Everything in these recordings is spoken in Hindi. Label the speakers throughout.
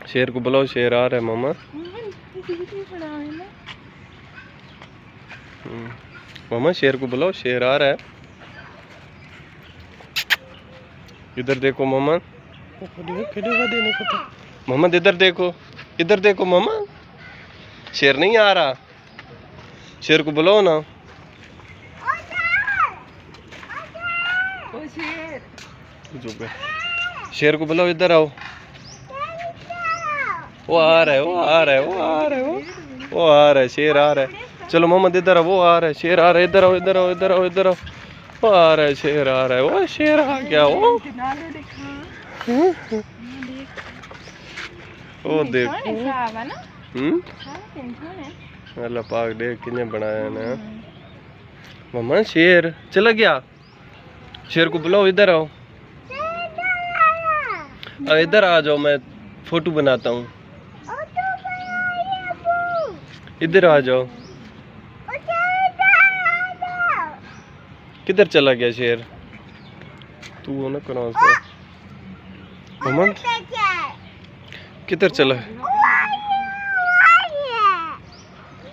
Speaker 1: शेर को बुलाओ, शेर आ रहा है मामा। मामा शेर को बुलाओ, शेर आ रहा है। इधर देखो मामा, मोहम्मद इधर देखो, इधर देखो मामा, शेर नहीं आ रहा। शेर को बुलाओ ना। शेर को बुलाओ, इधर आओ। वो आ रहा है, वो आ रहा है, वो आ रहा है, वो आ रहा है, शेर आ रहा है। चलो मोहम्मद इधर आओ, वो आ रहा है, शेर आ रहा है। इधर आओ, इधर आओ, इधर आओ, इधर आओ। वो आ रहा है, शेर आ रहा है। वो शेर आ गया। वो देखो। अल्लाह पाक देख किने बनाया ना। मम्मा शेर चला गया। शेर को बुलाओ, इधर आओ। इधर आ जाओ, मैं फोटो बनाता हूँ। इधर आ जाओ। किधर चला गया शेर? तू हो ना करो उसको। मम्मा किधर चला?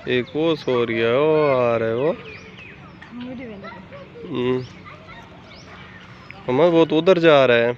Speaker 1: एक वो सो रही है, वो आ रहा है वो। मम्मा वो तो उधर जा रहा है।